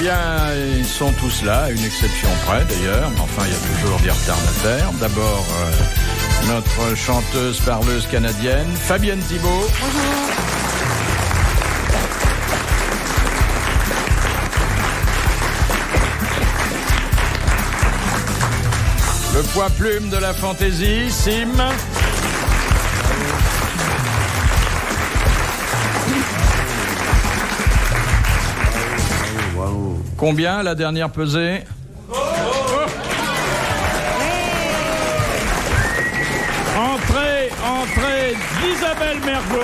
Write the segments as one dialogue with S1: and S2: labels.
S1: bien, ils sont tous là, à une exception près d'ailleurs. Enfin, il y a toujours des retardataires. D'abord, notre chanteuse parleuse canadienne, Fabienne Thibault.
S2: Bonjour.
S1: Le poids plume de la fantaisie, Sim. Combien la dernière pesée? Entrée d'Isabelle Mergo.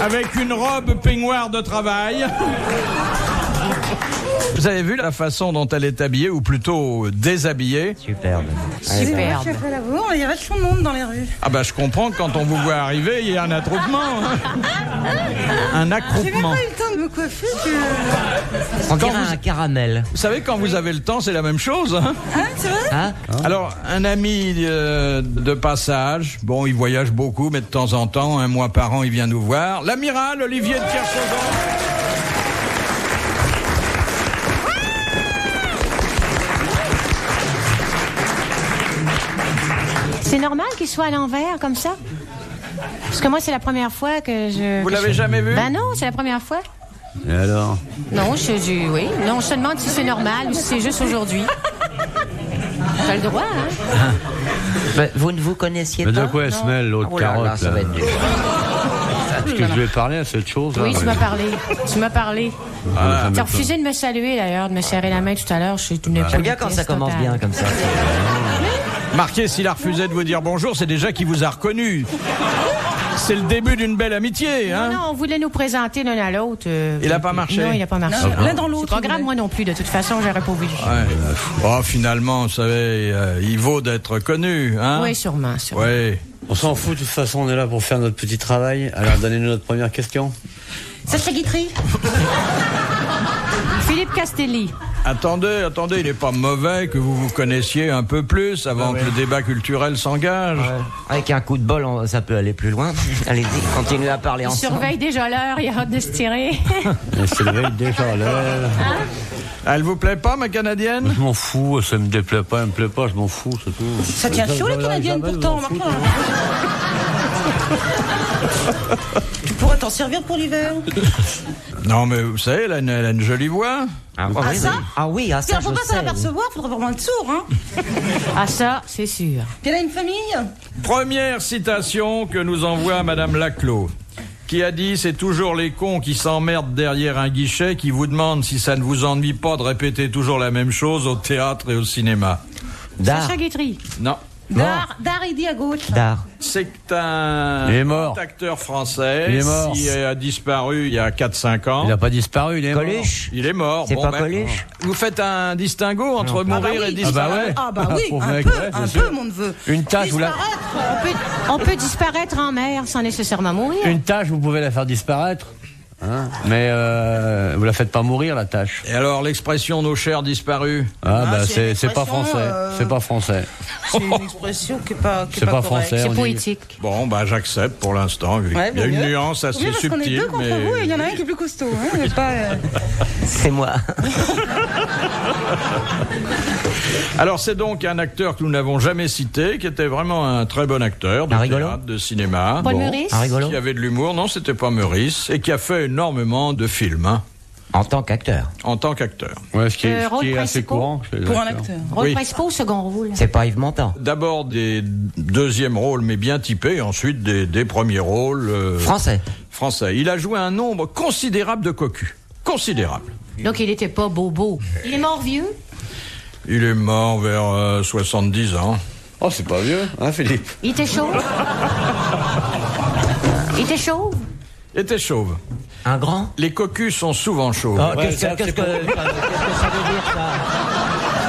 S1: Avec une robe peignoir de travail. Vous avez vu la façon dont elle est habillée, ou plutôt déshabillée?
S3: Superbe.
S2: Superbe. Je suis l'amour, il y a vachement de monde dans les rues.
S1: Ah bah je comprends que quand on vous voit arriver, il y a un attroupement. Un accroupement.
S2: J'ai même pas eu le temps de me coiffer.
S3: On dirait un caramel.
S1: Vous savez, quand vous avez le temps, c'est la même chose. Hein,
S2: c'est vrai?
S3: Hein?
S1: Alors, un ami de passage, bon, il voyage beaucoup, mais de temps en temps, un mois par an, il vient nous voir. L'amiral Olivier de Kersauzon.
S4: C'est normal qu'il soit à l'envers comme ça? Parce que moi, c'est la première fois que je...
S1: Vous l'avez jamais vu?
S4: Ben non, c'est la première fois.
S5: Et alors?
S4: Non, oui. Non, je te demande si c'est normal ou si c'est juste aujourd'hui. T'as le droit, hein?
S3: Ben, vous ne vous connaissiez
S5: Mais
S3: pas?
S5: de quoi elle se mêle, l'autre
S3: Oh là
S5: carotte
S3: là, ça va être dur.
S5: Est-ce que je lui ai parlé à cette chose
S4: Oui,
S5: là?
S4: tu m'as parlé. Tu m'as parlé.
S5: Ah,
S4: Tu as refusé de me saluer, d'ailleurs, de me serrer la main tout à l'heure. Je suis une
S3: J'aime bien quand ça commence bien comme ça.
S1: Marquez, s'il a refusé de vous dire bonjour, c'est déjà qu'il vous a reconnu. C'est le début d'une belle amitié, hein?
S4: Non, on voulait nous présenter l'un à l'autre.
S1: Il a pas marché?
S4: Non, il n'a pas marché.
S2: Non, l'un dans l'autre.
S4: C'est pas grave, moi non plus. De toute façon, j'aurais pas voulu.
S1: Ouais. Oh, finalement, vous savez, il vaut d'être connu, hein?
S4: Oui, sûrement.
S1: Oui.
S5: On s'en fout, de toute façon, on est là pour faire notre petit travail. Alors, donnez-nous notre première question.
S2: Sacha Guitry.
S4: Philippe Castelli.
S1: Attendez, il n'est pas mauvais que vous vous connaissiez un peu plus avant que le débat culturel s'engage.
S3: Ouais. Avec un coup de bol, ça peut aller plus loin. Allez-y, continuez à parler
S4: Il
S3: ensemble.
S4: surveille déjà l'heure, il a hâte de se tirer.
S5: Elle s'éveille déjà là.
S1: Elle vous plaît pas, ma Canadienne?
S5: Je m'en fous, ça me déplaît pas, elle me plaît pas, je m'en fous, c'est tout.
S2: Ça tient chaud, la Canadienne, pourtant. Tu pourrais t'en servir pour l'hiver.
S1: Non, mais vous savez, elle a une jolie voix.
S3: Ah,
S2: Ah, ça?
S3: oui, ça,
S2: Pierre,
S3: je
S2: faut pas
S3: sais.
S2: s'en apercevoir, faudrait vraiment être sourd, hein.
S4: Ah ça, c'est sûr.
S2: Puis elle a une famille.
S1: Première citation que nous envoie Madame Laclos, qui a dit « C'est toujours les cons qui s'emmerdent derrière un guichet qui vous demandent si ça ne vous ennuie pas de répéter toujours la même chose au théâtre et au cinéma.
S3: Dard.
S4: Sacha Guitry. »
S1: Non.
S2: Dar, il dit à gauche.
S3: Dard.
S1: C'est un
S5: Il est mort.
S1: grand acteur français
S5: Il est mort.
S1: qui a disparu il y a 4-5 ans.
S5: Il n'a pas disparu, il est
S3: Coluche.
S1: Il est mort.
S3: C'est pas
S1: ben,
S3: Coluche.
S1: vous faites un distinguo entre mourir et disparaître?
S2: Ah bah oui,
S5: Pauvre
S2: un
S5: mec,
S2: peu,
S5: ouais,
S2: un
S5: bien
S2: peu,
S5: sûr.
S2: mon neveu.
S5: Une tâche, vous la...
S4: On peut disparaître en mer sans nécessairement mourir.
S5: Une tâche, vous pouvez la faire disparaître. Hein, mais vous la faites pas mourir, la tâche.
S1: Et alors, l'expression « nos chers disparus »
S5: Ah, bah
S2: c'est une
S5: c'est pas
S2: expression,
S5: français. C'est pas français.
S2: C'est une expression qui est pas
S5: C'est pas
S2: correcte.
S5: français.
S4: C'est
S5: on dit-
S4: poétique.
S1: Bon, bah j'accepte pour l'instant.
S2: Ouais,
S1: Il y a
S2: vaut
S1: une
S2: mieux.
S1: nuance assez
S2: Oui, parce qu'on est
S1: subtile,
S2: deux contre
S1: mais...
S2: vous et il y en a un qui est plus costaud. Hein, mais pas,
S3: C'est moi.
S1: Alors, c'est donc un acteur que nous n'avons jamais cité, qui était vraiment un très bon acteur de
S3: Un rigolo.
S1: théâtre, de cinéma.
S4: Paul Meurice.
S3: Un rigolo.
S1: Qui avait de l'humour. Non, c'était pas Meurice. Et qui a fait énormément de films, hein,
S3: En tant qu'acteur.
S1: en tant qu'acteur.
S5: Ouais, ce qui est,
S4: Rôles
S5: assez
S4: principaux
S5: courant chez les
S2: pour un
S5: acteurs.
S2: acteur.
S4: Rôle
S1: Oui.
S4: principal ou second rôle?
S3: C'est pas Yves Montand.
S1: D'abord des deuxièmes rôles, mais bien typés. Ensuite, des premiers rôles
S3: Français.
S1: français. Il a joué un nombre considérable de cocus. Considérable.
S4: Donc il était pas bobo. Il est mort vieux?
S1: Il est mort vers 70 ans.
S5: Oh, c'est pas vieux, hein, Philippe?
S4: Il était chauve? Il était chauve?
S1: Il était chauve.
S3: Un grand.
S1: Les cocus sont souvent chauves.
S3: Oh,
S5: Ouais,
S3: qu'est-ce
S5: ça,
S3: que
S5: c'est
S3: ça veut dire, ça?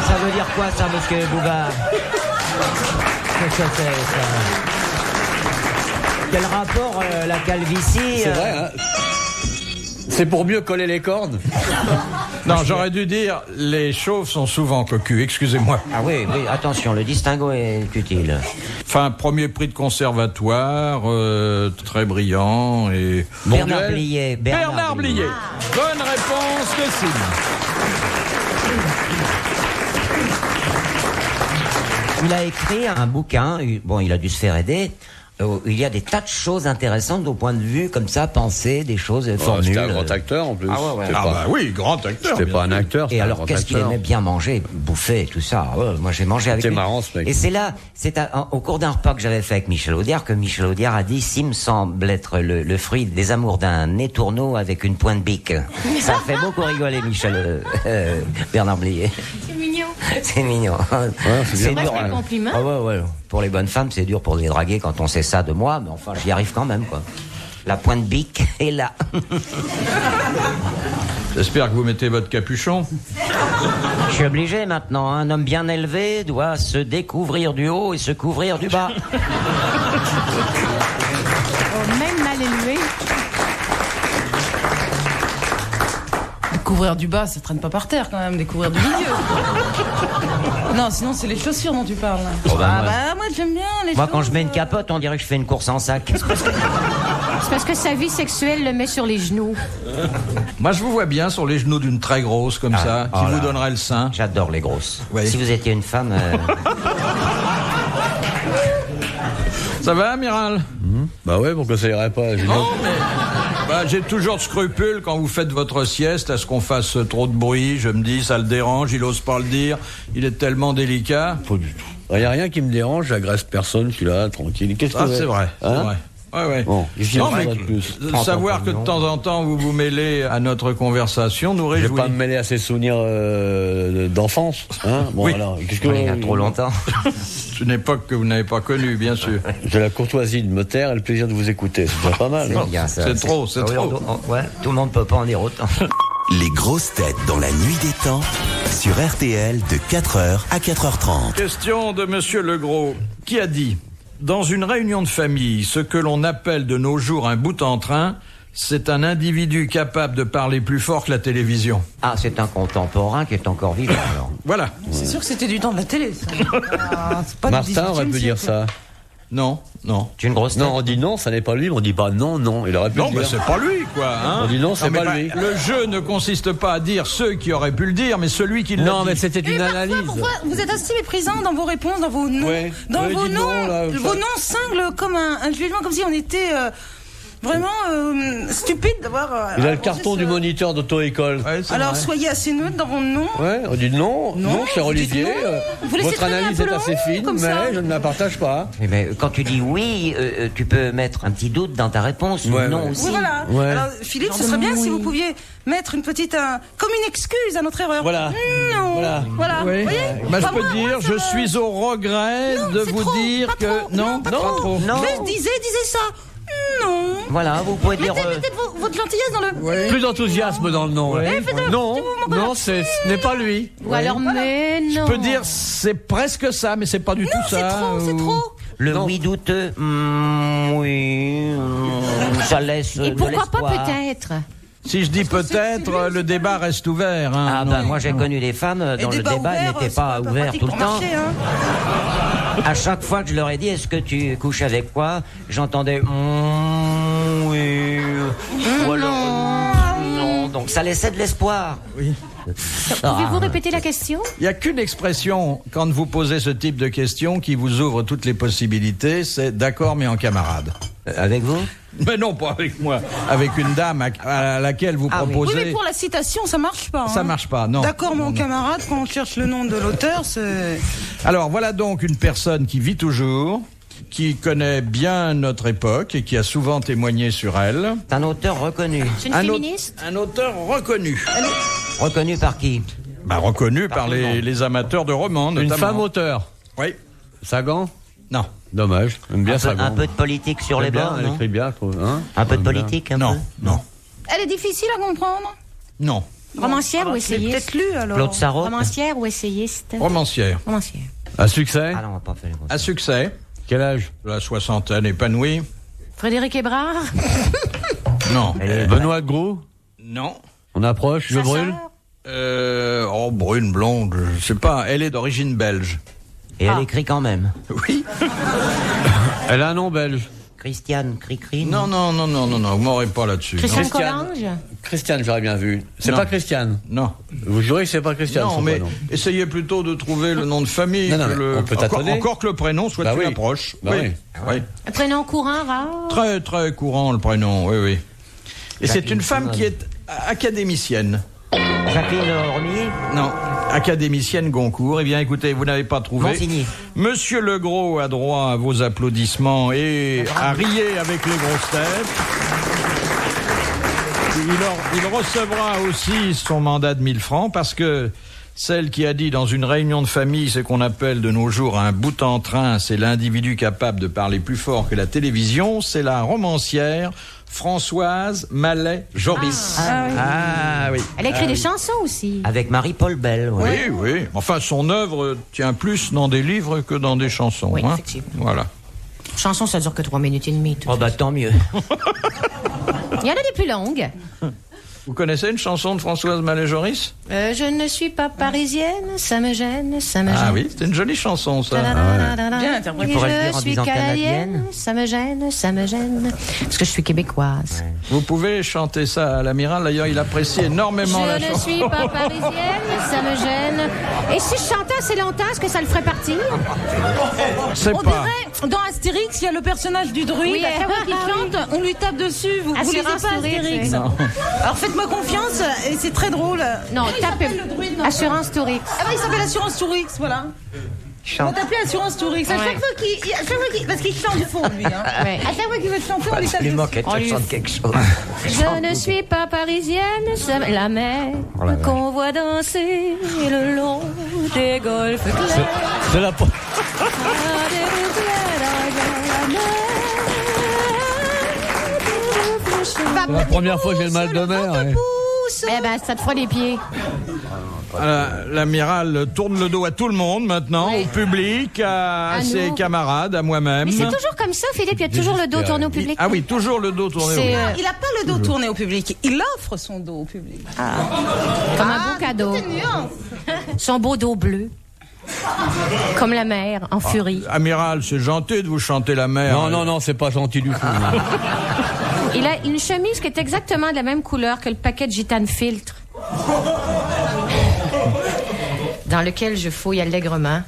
S3: Ça veut dire quoi, ça, monsieur Bouvard? Qu'est-ce que c'est, ça? Quel rapport, la calvitie
S5: C'est vrai, hein? C'est pour mieux coller les cordes.
S1: Non, j'aurais dû dire, les chauves sont souvent cocus, excusez-moi.
S3: Ah oui, attention, le distinguo est utile.
S1: Enfin, premier prix de conservatoire, très brillant et...
S3: Bernard Blier.
S1: Bernard Blier. Bonne réponse de Sylvie.
S3: Il a écrit un bouquin, bon, il a dû se faire aider. Il y a des tas de choses intéressantes au point de vue, comme ça, penser, des choses, formules.
S5: C'était un grand acteur en plus.
S3: Ah ouais.
S1: Ah bah oui, grand acteur.
S5: C'était pas un acteur.
S3: Et alors, qu'est-ce qu'il aimait bien manger, bouffer, tout ça. Ouais, moi, j'ai mangé avec lui.
S5: C'était marrant, ce mec.
S3: Et c'est là, au cours d'un repas que j'avais fait avec Michel Audiard, que Michel Audiard a dit, s'il me semble être le fruit des amours d'un étourneau avec une pointe bique. Ça fait beaucoup rigoler, Bernard Blier.
S4: C'est mignon.
S3: C'est mignon.
S5: Ouais, c'est bien.
S3: dur.
S4: Un compliment.
S3: Ah ouais. Pour les bonnes femmes, c'est dur pour les draguer quand on sait ça de moi, mais enfin, j'y arrive quand même, quoi. La pointe bique est là.
S1: J'espère que vous mettez votre capuchon.
S3: Je suis obligé maintenant. Un homme bien élevé doit se découvrir du haut et se couvrir du bas.
S4: Même mal élevé.
S2: Découvrir du bas, ça traîne pas par terre quand même, découvrir du milieu. Non, sinon c'est les chaussures dont tu parles. Moi j'aime bien les
S3: Moi,
S2: choses.
S3: quand je mets une capote, on dirait que je fais une course en sac.
S4: C'est parce que sa vie sexuelle le met sur les genoux.
S1: Moi, je vous vois bien sur les genoux d'une très grosse comme ça, qui vous donnerait le sein.
S3: J'adore les grosses.
S1: Oui.
S3: Si vous étiez une femme...
S1: Ça va, amiral?
S5: Bah ouais, pourquoi ça irait pas?
S1: Non, mais j'ai toujours de scrupules quand vous faites votre sieste à ce qu'on fasse trop de bruit. Je me dis, ça le dérange, il ose pas le dire. Il est tellement délicat.
S5: Pas du tout. Il n'y a rien qui me dérange, j'agresse personne, je suis là, tranquille. Qu'est-ce que
S1: C'est vrai, c'est
S5: Hein
S1: vrai. Ouais.
S5: Bon, qu'est-ce qu'il y a
S1: Non, mais
S5: de plus?
S1: de savoir que de temps en temps vous vous mêlez à notre conversation nous
S5: Je vais
S1: réjouit.
S5: pas me mêler à ces souvenirs d'enfance. Hein bon,
S1: Oui.
S5: alors, qu'est-ce que
S3: il y a trop longtemps.
S1: C'est une époque que vous n'avez pas connue, bien sûr.
S5: J'ai la courtoisie de me taire et le plaisir de vous écouter. C'est déjà pas mal.
S3: C'est bien, ça.
S1: C'est trop.
S3: Oui, ouais, tout le monde peut pas en dire autant.
S6: Les grosses têtes dans la nuit des temps sur RTL de 4h à 4h30.
S1: Question de Monsieur Legros, qui a dit: dans une réunion de famille, ce que l'on appelle de nos jours un bout en train, c'est un individu capable de parler plus fort que la télévision.
S3: Ah, c'est un contemporain qui est encore vivant, alors.
S1: Voilà.
S2: C'est sûr que c'était du temps de la télé, ça. C'est pas du
S5: Martin aurait
S2: 18e
S5: pu dire
S2: siècle.
S5: ça.
S1: Non.
S3: Tu es une grosse tête.
S5: Non, on dit non, ça n'est pas lui, mais on dit pas non. Il aurait pu
S1: Non,
S5: le
S1: mais
S5: dire.
S1: c'est pas lui, quoi. Hein.
S5: On dit non, c'est
S1: mais
S5: pas lui.
S1: Le jeu ne consiste pas à dire ceux qui auraient pu le dire, mais celui qui l'a
S5: Non,
S1: dit.
S5: mais c'était
S2: Et
S5: une
S2: parfois,
S5: analyse.
S2: pourquoi vous êtes assez méprisant dans vos réponses, dans vos noms,
S5: Ouais.
S2: dans
S5: Ouais,
S2: vos
S5: dites
S2: noms,
S5: donc, là,
S2: vos
S5: ça-
S2: noms cinglent comme un jugement, comme si on était vraiment stupide d'avoir.
S5: Il a le
S2: avancé
S5: carton
S2: ce-
S5: du moniteur d'auto-école.
S1: Ouais, c'est
S2: Alors
S1: vrai.
S2: soyez assez neutre dans vos noms.
S5: Ouais, on dit non, cher
S2: vous dites
S5: Olivier.
S2: non. Vous laissez
S5: Votre
S2: traîner un
S5: analyse
S2: peu
S5: est
S2: le
S5: assez
S2: rond,
S5: fine,
S2: comme
S5: mais
S2: ça.
S5: je ne la partage pas.
S3: Mais quand tu dis oui, tu peux mettre un petit doute dans ta réponse, ou
S5: Ouais,
S3: non
S5: ouais.
S3: aussi.
S2: Oui, voilà.
S5: Ouais.
S2: Alors, Philippe, ce serait bien si vous pouviez mettre une petite, comme une excuse à notre erreur.
S5: Voilà.
S2: Non.
S5: Voilà.
S1: Oui.
S2: Vous voyez
S1: Bah, je
S2: Pas
S1: peux
S2: moi,
S1: dire,
S2: moi, ça
S1: je
S2: me-
S1: suis au regret de
S2: c'est
S1: vous
S2: trop,
S1: dire
S2: pas
S1: que
S2: trop.
S1: non,
S2: pas
S1: pas
S2: trop.
S1: trop.
S3: Non.
S2: Juste disais ça. Non.
S3: Voilà, vous pouvez dire...
S2: Mettez votre gentillesse dans le.
S5: Plus d'enthousiasme dans le nom. là. Non, non, ce n'est pas lui.
S4: Ou alors, mais non.
S1: Je peux dire, c'est presque ça, mais c'est pas du tout
S2: C'est
S1: ça.
S2: trop, c'est
S1: ou-
S2: trop.
S3: Le oui douteux, ça laisse
S4: Et
S3: de
S4: pourquoi pas
S3: l'espoir.
S4: peut-être?
S1: Si je dis peut-être, le débat reste ouvert. Hein,
S3: Ah
S1: non.
S3: ben moi j'ai connu des femmes
S2: Et
S3: dont le débat
S2: ouvert,
S3: n'était
S2: c'est
S3: pas ouvert
S2: pratique
S3: tout le
S2: pour
S3: temps.
S2: marcher, hein.
S3: À chaque fois que je leur ai dit est-ce que tu couches avec quoi, j'entendais oui ou alors non. Donc ça laissait de l'espoir.
S1: Oui.
S4: Pouvez-vous répéter la question?
S1: Il n'y a qu'une expression, quand vous posez ce type de questions, qui vous ouvre toutes les possibilités, c'est d'accord mais en camarade.
S3: Avec vous?
S1: Mais non, pas avec moi. Avec une dame à laquelle vous
S3: Ah oui.
S2: Oui,
S1: proposez...
S2: mais pour la citation, ça marche pas.
S1: Ça
S2: hein.
S1: marche pas, non.
S2: D'accord, mon camarade, quand on cherche le nom de l'auteur, c'est.
S1: Alors voilà donc une personne qui vit toujours, qui connaît bien notre époque et qui a souvent témoigné sur elle.
S3: C'est un auteur reconnu.
S4: C'est une
S1: Un,
S4: féministe?
S1: un auteur reconnu.
S3: Reconnu par qui?
S1: Reconnu par
S3: tout le monde.
S1: les amateurs de romans,
S5: Une
S1: notamment.
S5: femme auteur.
S1: Oui.
S5: Sagan?
S1: Non.
S5: Dommage. J'aime bien Sagan.
S3: Un peu de politique sur les bords,
S5: Elle
S3: non?
S5: écrit bien, je trouve. Hein
S3: Un peu de
S5: Elle aime bien.
S3: politique, un
S1: Non.
S3: peu?
S1: Non.
S2: Elle est difficile à comprendre.
S1: Non.
S4: Romancière
S2: Alors,
S4: ou
S2: je l'ai
S4: essayiste?
S2: peut-être lu alors.
S3: Claude Sarraute?
S4: Romancière ou essayiste?
S1: Romancière.
S4: Romancière.
S5: À succès?
S3: Ah non, on va pas faire les grosses.
S1: À succès.
S5: Quel âge?
S1: La soixantaine épanouie.
S4: Frédéric Hébrard?
S1: Non.
S3: Elle est-
S5: Benoît Gros?
S1: Non.
S5: On approche, je
S4: Sa
S5: brûle?
S4: sœur?
S1: Brune, blonde, je sais pas. Elle est d'origine belge.
S3: Et elle écrit quand même.
S1: Oui.
S5: Elle a un nom belge.
S3: Christiane Cricri.
S1: Non, vous m'aurez pas là-dessus.
S4: Christiane
S1: Non.
S4: Collange.
S5: Christiane, j'aurais bien vu. C'est
S1: Non.
S5: pas Christiane.
S1: Non.
S5: Vous jurez que c'est pas Christiane?
S1: Non,
S5: son
S1: mais
S5: prénom.
S1: essayez plutôt de trouver le nom de famille.
S5: Non,
S1: que
S5: mais
S1: le...
S5: on peut tâtonner.
S1: encore que le prénom soit
S5: Bah
S1: une
S5: oui.
S1: approche.
S5: Bah oui.
S1: Oui.
S4: Un prénom courant, rare.
S1: Très, très courant, le prénom, oui. Et c'est
S3: Jacqueline
S1: une femme
S3: Simone.
S1: qui est académicienne.
S3: Jacqueline Ormier.
S1: Non, académicienne Goncourt. Eh bien, écoutez, vous n'avez pas trouvé.
S3: Monsigny.
S1: Monsieur Legros a droit à vos applaudissements et à rier avec les grosses têtes. Il recevra aussi son mandat de 1000 francs parce que celle qui a dit dans une réunion de famille ce qu'on appelle de nos jours un bout en train, c'est l'individu capable de parler plus fort que la télévision, c'est la romancière Françoise Mallet-Joris. Ah oui.
S4: Elle a écrit des chansons aussi.
S3: Avec Marie-Paul Bell. Ouais.
S1: Oui. Enfin, son œuvre tient plus dans des livres que dans des chansons.
S4: Oui,
S1: hein.
S4: effectivement.
S1: Voilà.
S4: Chanson, ça dure que 3 minutes et demie. tout
S3: Oh
S4: ça.
S3: bah tant mieux.
S4: Il y en a des plus longues.
S1: Vous connaissez une chanson de Françoise Mallet-Joris?
S4: Je ne suis pas parisienne, ça me gêne, ça me gêne.
S1: Ah oui, c'est une jolie chanson, ça.
S2: Bien interprété.
S3: On pourrait le dire
S4: Je
S3: en
S4: suis
S3: disant
S4: canadienne,
S3: canadienne.
S4: ça me gêne, ça me gêne. Parce que je suis québécoise.
S1: Vous pouvez chanter ça à l'amiral. D'ailleurs, il apprécie énormément la
S4: Je ne
S1: chanson.
S4: suis pas parisienne, ça me gêne. Et si je chantais assez longtemps, est-ce que ça le ferait partir?
S1: C'est
S2: On
S1: pas.
S2: dirait, dans Astérix, il y a le personnage du druide.
S4: Oui,
S2: à chaque fois qu'il chante, on lui tape dessus. Vous lisez
S4: Assurance
S2: pas
S4: Tourix,
S2: Astérix.
S4: oui.
S2: Alors faites-moi confiance, et c'est très drôle.
S4: Non,
S2: Comment il
S4: tapez.
S2: s'appelle, le druide, non
S4: Assurance Tourix.
S2: Ah bah il s'appelle Assurance Tourix, voilà. On va t'appeler Assurance Tourix. À
S4: Ouais.
S2: chaque fois qu'il... Parce qu'il chante faux, lui. Hein.
S4: Ouais.
S2: À chaque fois qu'il veut te chanter, on lui tape
S3: Absolument
S2: dessus.
S3: qu'elle
S4: On
S3: te
S4: lui-
S3: chante quelque chose.
S4: Je ne suis pas parisienne, la mer qu'on voit danser le long des golfes clairs.
S5: C'est la...
S4: Des reflets dans la mer, des reflets
S5: La première fois que j'ai le mal de mer. Ouais.
S4: Eh ben, ça te fera les pieds.
S1: L'amiral tourne le dos à tout le monde maintenant,
S4: Oui.
S1: au public, à
S4: À
S1: ses
S4: nous.
S1: camarades, à moi-même.
S4: Mais c'est toujours comme ça, Philippe, il y a toujours le dos tourné au public.
S1: Ah oui, toujours le dos tourné.
S4: C'est
S1: au-
S2: Il n'a pas le dos tourné au public. Il offre son dos au public.
S4: comme un beau cadeau.
S2: C'est une nuance.
S4: Son beau dos bleu. Comme la mer, en furie.
S1: Amiral, c'est gentil de vous chanter la mer.
S5: Non, c'est pas gentil du tout.
S4: Il a une chemise qui est exactement de la même couleur que le paquet de gitane filtre. Dans lequel je fouille allègrement.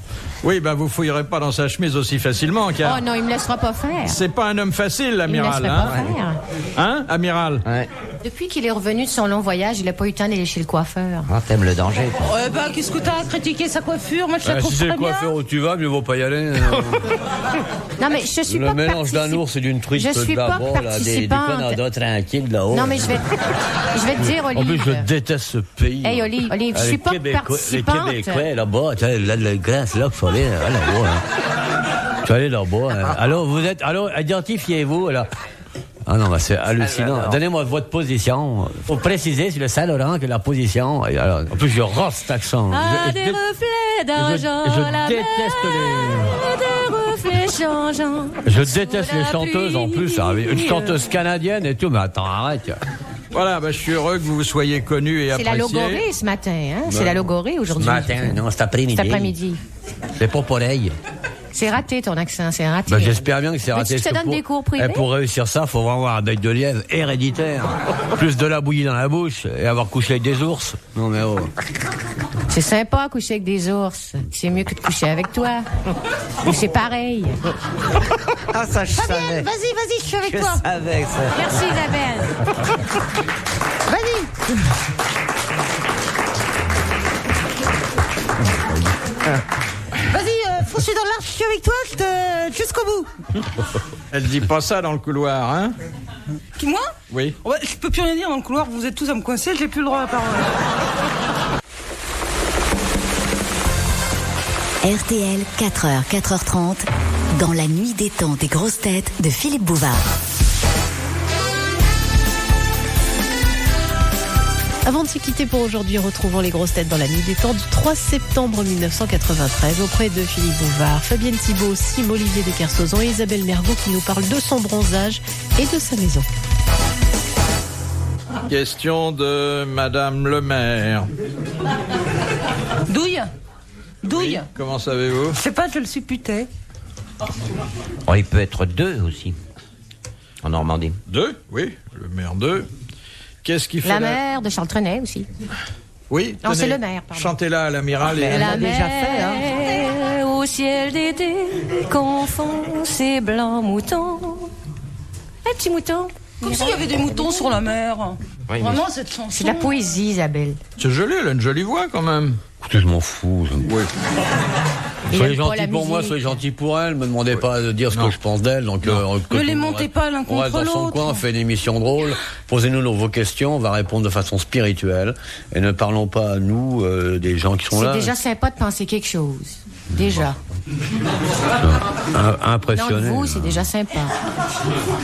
S1: Oui, ben vous fouillerez pas dans sa chemise aussi facilement, car
S4: Oh non, il me laissera pas faire.
S1: c'est pas un homme facile,
S4: Il me
S1: l'amiral.
S4: laisserait
S1: Hein,
S4: pas faire.
S1: hein amiral?
S3: Ouais.
S4: Depuis qu'il est revenu de son long voyage, il a pas eu le temps d'aller chez le coiffeur.
S3: Ah, t'aimes le danger, toi.
S2: Eh ben, qu'est-ce que t'as à critiquer sa coiffure? Moi, je la trouve
S5: Si c'est
S2: très
S5: le
S2: bien.
S5: coiffeur où tu vas, mieux vaut pas y aller.
S4: Non, mais je suis
S5: Le
S4: pas
S5: mélange d'un
S4: partici-
S5: ours et d'une truite
S4: Je suis pas
S5: là-bas, là, du
S4: participante.
S5: Canada tranquille là-haut.
S4: Non, mais je vais te dire,
S5: En plus,
S4: Olive.
S5: je déteste ce pays.
S4: Hey, Olive, je suis pas
S5: Les
S4: participante.
S5: Québécois, là-bas, la grâce, là, il faut aller là-bas. Hein. Tu vas aller là-bas. Hein. Alors, identifiez-vous, là. Ah non, bah c'est hallucinant. Donnez-moi votre position. Faut préciser sur le Saint-Laurent que la position. Et alors, en plus, je rase cet accent.
S4: Ah, des reflets d'argent,
S5: je
S4: la
S5: déteste
S4: mer, des reflets changeants.
S5: Je déteste les
S4: la
S5: chanteuses en plus. Hein. Une chanteuse canadienne et tout, mais attends, arrête.
S1: Voilà, ben, je suis heureux que vous soyez connu et
S4: C'est
S1: apprécié.
S4: la logorée ce matin, hein? C'est la logorée aujourd'hui.
S5: Ce matin, non, cet après-midi.
S4: Cet après-midi.
S5: C'est pas pareil.
S4: C'est raté ton accent, c'est raté.
S5: Ben, j'espère bien que c'est raté.
S4: Mais tu te
S5: parce que
S4: donnes des cours privés?
S5: Pour réussir ça, faut vraiment avoir un œil de lièvre héréditaire. Plus de la bouillie dans la bouche et avoir couché avec des ours. Non mais oh.
S4: C'est sympa coucher avec des ours. C'est mieux que de coucher avec toi. Mais c'est pareil.
S3: Ah, ça, je savais.
S2: Vas-y, je suis avec
S3: Je
S2: toi.
S3: savais ça.
S4: Merci Isabelle.
S2: Vas-y. Vas-y, fonce dans l'arche, je suis avec toi, jusqu'au bout.
S1: Elle dit pas ça dans le couloir, hein?
S2: Qui, moi?
S1: Oui.
S2: Ouais, je peux plus rien dire dans le couloir, vous êtes tous à me coincer, j'ai plus le droit à la parole.
S7: RTL, 4h, 4h30, dans la nuit des temps des grosses têtes de Philippe Bouvard.
S8: Avant de se quitter pour aujourd'hui, retrouvons les grosses têtes dans la nuit des temps du 3 septembre 1993 auprès de Philippe Bouvard, Fabienne Thibault, Sim Olivier de Kersauzon et Isabelle Mergo qui nous parle de son bronzage et de sa maison.
S1: Question de Madame le maire.
S2: Douille.
S1: Oui, comment savez-vous?
S2: Je sais pas, je le supputais.
S3: Oh, il peut être 2 aussi. En Normandie.
S1: 2, oui, le maire 2. Qu'est-ce qu'il fait
S4: La mère de Charles Trenet aussi.
S1: Oui,
S4: Non,
S1: tenez,
S4: c'est le maire, pardon.
S1: Chantez-la à l'amiral et
S4: La
S3: déjà fait, hein.
S4: mer au ciel d'été confond ses blancs moutons. Un petit mouton.
S2: Comme s'il y avait des moutons sur la mer.
S3: Oui,
S2: Vraiment, cette chanson.
S4: C'est de la poésie, Isabelle.
S1: C'est joli, elle a une jolie voix quand même.
S5: Écoutez, je m'en fous.
S1: Oui.
S4: Il
S5: Soyez
S4: aime pas
S5: gentil
S4: la
S5: pour moi,
S4: musique.
S5: soyez gentil pour elle. Me demandez pas de dire ce que je pense d'elle. Donc,
S2: Ne les montez pas l'un
S5: on reste
S2: contre
S5: dans son
S2: l'autre.
S5: coin, on fait une émission drôle. Posez-nous vos questions, on va répondre de façon spirituelle. Et ne parlons pas à nous des gens qui sont
S4: C'est
S5: là.
S4: déjà sympa de penser quelque chose. Déjà.
S5: Impressionné.
S4: Donc vous, c'est déjà sympa.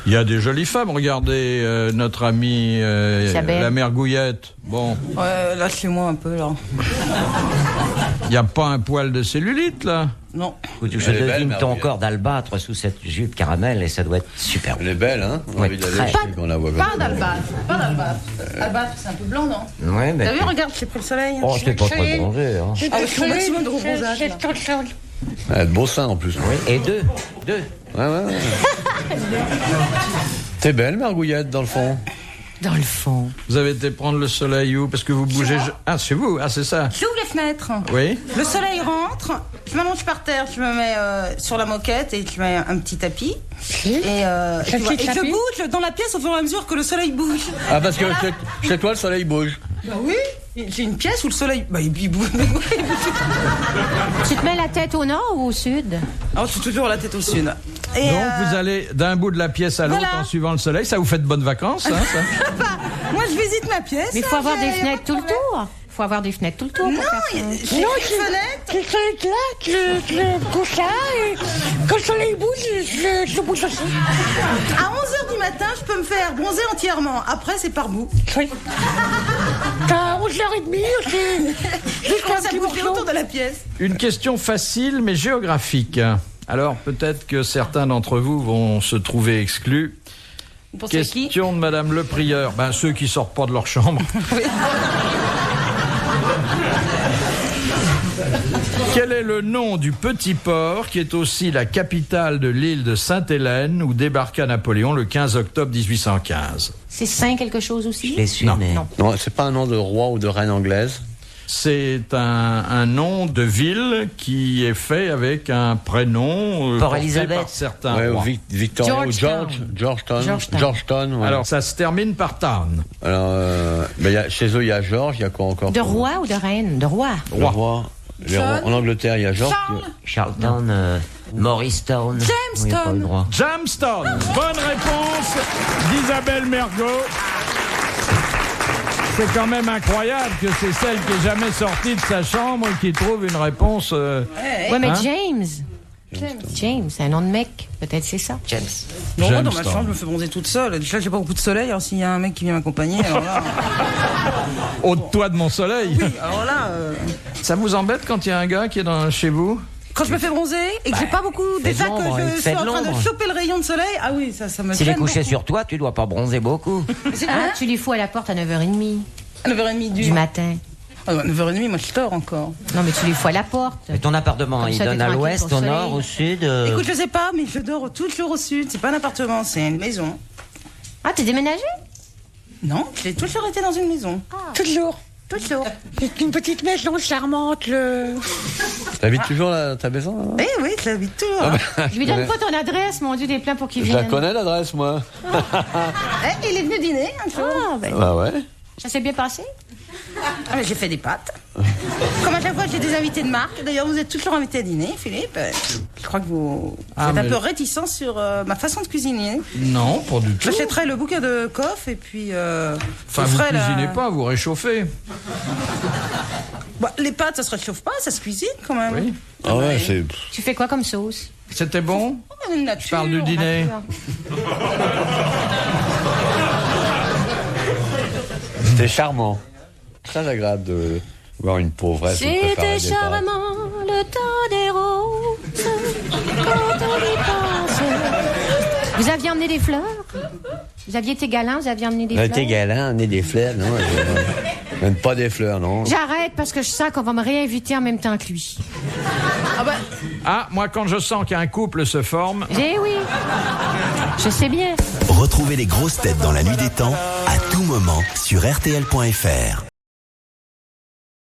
S1: Il y a des jolies femmes, regardez notre amie
S4: Isabelle.
S1: la mère Gouillette. Bon,
S2: Ouais, lâchez-moi un peu, là.
S1: il n'y a pas un poil de cellulite là.
S2: Non.
S3: Écoute, je
S5: Elle est belle,
S3: devine ton
S5: Marie.
S3: corps d'albâtre sous cette jupe caramel et ça doit être super.
S5: Elle est belle, hein? On a
S3: Ouais,
S5: envie d'aller
S3: très.
S5: chez quand on la voit comme
S2: Pas
S5: ça.
S2: d'albâtre. Pas d'albâtre. Albâtre, c'est un peu blanc, non?
S3: Ouais, mais.
S2: T'as vu, regarde, j'ai pris le soleil.
S3: Oh, t'es pas très bronzé, hein.
S2: Ah, je suis au maximum de rebronzage, là.
S5: Elle a de beaux seins en plus.
S3: Oui, et 2.
S5: Ouais. T'es belle, Margouillette, dans le fond.
S4: Dans le fond.
S1: Vous avez été prendre le soleil où? Parce que vous bougez. Ah, c'est vous. Ah, c'est ça.
S2: J'ouvre les fenêtres.
S1: Oui.
S2: Le soleil rentre. Je m'allonge par terre. Je me mets sur la moquette et je mets un petit tapis. Et je bouge dans la pièce au fur et à mesure que le soleil bouge.
S5: Ah, parce que chez toi, le soleil bouge.
S2: Bah oui. J'ai une pièce où le soleil. Bah, il bouge.
S4: Tu te mets la tête au nord ou au sud?
S2: Alors, je suis toujours la tête au sud. Et
S1: Donc vous allez d'un bout de la pièce à l'autre
S2: voilà.
S1: en suivant le soleil. Ça vous fait de bonnes vacances, hein, ça?
S2: moi, je visite ma pièce.
S4: Mais il faut
S2: hein,
S4: avoir des
S2: y a
S4: fenêtres
S2: pas
S4: tout
S2: de
S4: le tour. Il faut avoir des fenêtres tout le tour.
S2: Non,
S4: pour faire ça.
S2: j'ai une fenêtre.
S9: Le couche là, et quand le soleil bouge, je bouge aussi.
S2: À 11h du matin, je peux me faire bronzer entièrement. Après, c'est par bout.
S9: Oui. T'as 11h30 aussi.
S2: Je commence à bouger autour de la pièce.
S1: Une question facile mais géographique. Alors peut-être que certains d'entre vous vont se trouver exclus.
S2: Vous pensez à qui?
S1: Question de Madame Le Prieur. Ben ceux qui sortent pas de leur chambre. Quel est le nom du petit port qui est aussi la capitale de l'île de Sainte-Hélène où débarqua Napoléon le 15 octobre 1815?
S4: C'est Saint quelque chose aussi?
S3: Je l'ai su,
S1: Non.
S3: mais.
S4: Non.
S5: Non, c'est pas un nom de roi ou de reine anglaise.
S1: C'est un nom de ville qui est fait avec un prénom
S3: Port
S1: porté
S3: Elizabeth.
S1: par certains
S5: Ouais,
S1: rois.
S5: Victoria ou
S4: Georgetown.
S5: Georgetown. Ouais.
S1: Alors ça se termine par town.
S5: Alors, chez eux, il y a George, il y a quoi encore?
S4: De roi ou de reine? De roi.
S5: Le roi. Les rois. En Angleterre, il y a George.
S3: Charlton, Morristown.
S2: Jamestown.
S3: Oui, pas le droit.
S1: Jamestown. Bonne réponse d'Isabelle Mergot. C'est quand même incroyable que c'est celle qui est jamais sortie de sa chambre qui trouve une réponse.
S4: Ouais, mais
S1: Hein?
S4: James, c'est un nom de mec. Peut-être c'est ça.
S3: James.
S2: Non, dans ma
S1: Jamestown.
S2: chambre, je me fais bronzer toute seule. Déjà, j'ai pas beaucoup de soleil. Alors, s'il y a un mec qui vient m'accompagner, alors là.
S1: Ôte-toi de mon soleil.
S2: Alors là.
S1: Ça vous embête quand il y a un gars qui est chez vous?
S2: Quand je me fais bronzer et que j'ai pas beaucoup. Déjà
S3: de l'ombre,
S2: que je
S3: fais
S2: suis
S3: de
S2: en train de
S3: l'ombre.
S2: choper le rayon de soleil. Ah oui, ça me
S3: S'il est
S2: gêne
S3: couché
S2: beaucoup.
S3: sur toi, tu dois pas bronzer beaucoup.
S4: Hein? Tu lui fous à la porte à 9h30
S2: À 9h30
S4: du matin.
S2: Ah, 9h30, moi je dors encore.
S4: Non, mais tu lui fous à la porte.
S3: Et ton appartement,
S4: Comme
S3: il
S4: ça, t'es
S3: donne à
S4: tranquille
S3: l'ouest,
S4: pour
S3: au
S4: le
S3: nord,
S4: soleil.
S3: au sud
S2: Écoute, je sais pas, mais je dors toujours au sud. C'est pas un appartement, c'est une maison.
S4: Ah, t'es déménagé?
S2: Non, j'ai toujours été dans une maison.
S9: Toujours.
S2: Toujours.
S9: C'est une petite maison charmante.
S5: T'habites toujours ta maison là-bas?
S2: Eh oui, j'habite toujours.
S4: Je lui donne pas ton adresse, mon Dieu, des plans pour qu'il
S5: Je la
S4: vienne.
S5: connais l'adresse, moi.
S2: Il est venu dîner un jour.
S4: Ah, ben,
S5: Ah ouais.
S4: ça s'est bien passé?
S2: Ah, mais j'ai fait des pâtes. Comme à chaque fois, j'ai des invités de marque. D'ailleurs, vous êtes toujours invité à dîner, Philippe. Je crois que vous
S1: Ah,
S2: êtes un
S1: mais-
S2: peu réticent sur ma façon de cuisiner.
S1: Non, pas du tout.
S2: J'achèterai le bouquin de coffre et puis.
S1: Enfin,
S2: je
S1: vous
S2: ferai
S1: cuisinez pas, vous réchauffez.
S2: Bah, les pâtes, ça se réchauffe pas, ça se cuisine quand même.
S1: Oui.
S5: Ah ouais, c'est.
S4: Tu fais quoi comme sauce?
S1: C'était bon?
S2: Une nature.
S1: Je parle du dîner.
S5: C'était charmant. Très agréable de voir une pauvresse. vous préparer
S4: C'était
S5: des pâtes.
S4: charmant le temps des roses quand on y pense. Vous aviez emmené des fleurs? Vous aviez été galant, vous aviez emmené des
S5: On a
S4: fleurs?
S5: été galant, on est des fleurs, non? Même pas des fleurs, non?
S4: J'arrête parce que je sens qu'on va me réinviter en même temps que lui.
S1: Ah, moi, quand je sens qu'un couple se forme...
S4: Eh oui, je sais bien.
S6: Retrouvez les grosses têtes dans la nuit des temps à tout moment sur RTL.fr.